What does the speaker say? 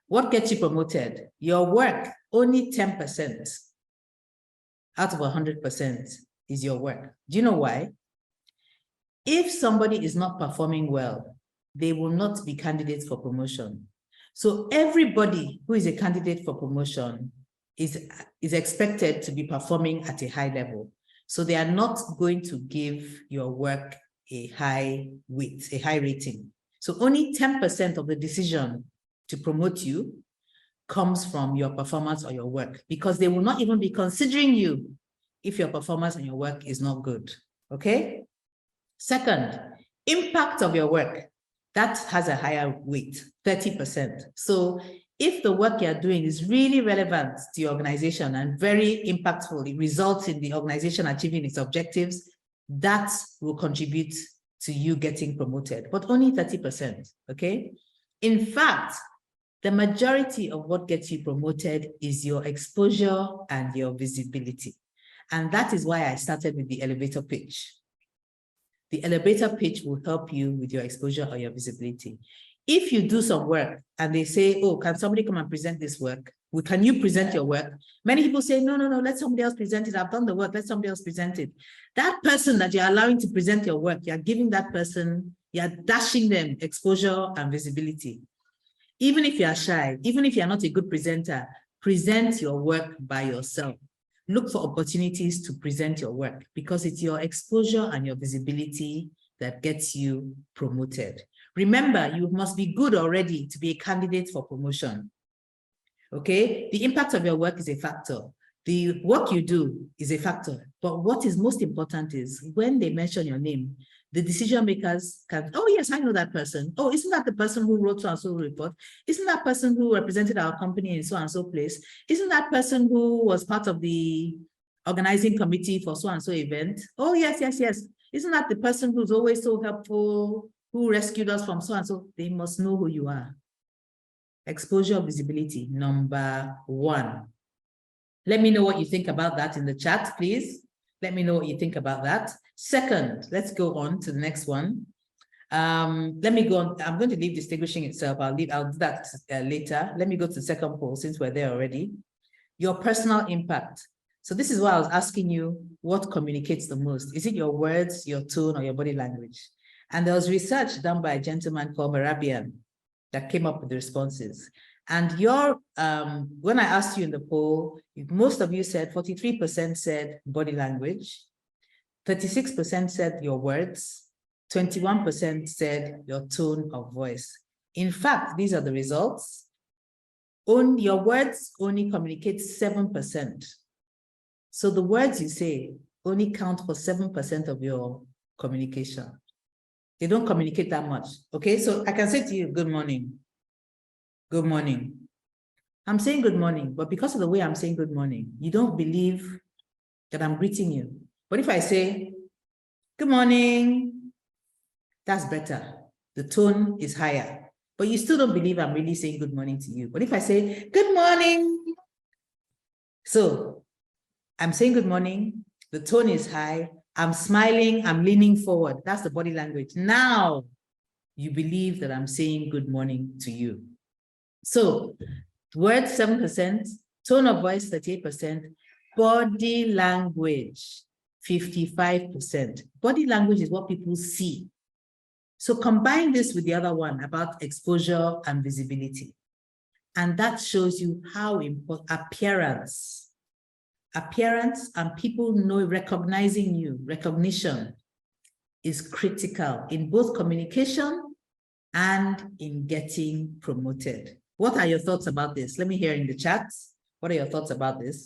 What gets you promoted? Your work, only 10% out of 100% is your work. Do you know why? If somebody is not performing well, they will not be candidates for promotion. So everybody who is a candidate for promotion is expected to be performing at a high level. So they are not going to give your work a high weight, a high rating. So only 10% of the decision to promote you comes from your performance or your work, because they will not even be considering you if your performance and your work is not good, okay? Second, impact of your work. That has a higher weight, 30%. So if the work you're doing is really relevant to your organization and very impactful, it results in the organization achieving its objectives, that will contribute to you getting promoted, but only 30%, okay? In fact, the majority of what gets you promoted is your exposure and your visibility. And that is why I started with the elevator pitch. The elevator pitch will help you with your exposure or your visibility. If you do some work and they say, oh, can somebody come and present this work? Can you present your work? Many people say, no, let somebody else present it. I've done the work, let somebody else present it. That person that you're allowing to present your work, you're giving that person, you're dashing them exposure and visibility. Even if you're shy, even if you're not a good presenter, present your work by yourself. Look for opportunities to present your work, because it's your exposure and your visibility that gets you promoted. Remember, you must be good already to be a candidate for promotion. Okay? The impact of your work is a factor. The work you do is a factor. But what is most important is when they mention your name, the decision makers can, oh yes, I know that person. Oh, isn't that the person who wrote so-and-so report? Isn't that person who represented our company in so-and-so place? Isn't that person who was part of the organizing committee for so-and-so event? Oh, yes. Isn't that the person who's always so helpful, who rescued us from so-and-so? They must know who you are. Exposure, visibility, number one. Let me know what you think about that in the chat, please. Let me know what you think about that. Second, let's go on to the next one. Let me go on. I'm going to leave distinguishing itself. I'll do that later. Let me go to the second poll since we're there already. Your personal impact. So this is why I was asking you, what communicates the most? Is it your words, your tone, or your body language? And there was research done by a gentleman called Marabian that came up with the responses. And your, when I asked you in the poll, most of you said, 43% said body language, 36% said your words, 21% said your tone of voice. In fact, these are the results. Your words only communicate 7%. So the words you say only count for 7% of your communication. They don't communicate that much. Okay, so I can say to you, good morning. Good morning. I'm saying good morning, but because of the way I'm saying good morning, you don't believe that I'm greeting you. But if I say, good morning, that's better. The tone is higher, but you still don't believe I'm really saying good morning to you. But if I say, good morning, so I'm saying good morning, the tone is high, I'm smiling, I'm leaning forward. That's the body language. Now you believe that I'm saying good morning to you. So words 7%, tone of voice 38%, body language 55%. Body language is what people see. So combine this with the other one about exposure and visibility. And that shows you how important appearance and people recognizing you, recognition is critical in both communication and in getting promoted. What are your thoughts about this? Let me hear in the chat. What are your thoughts about this?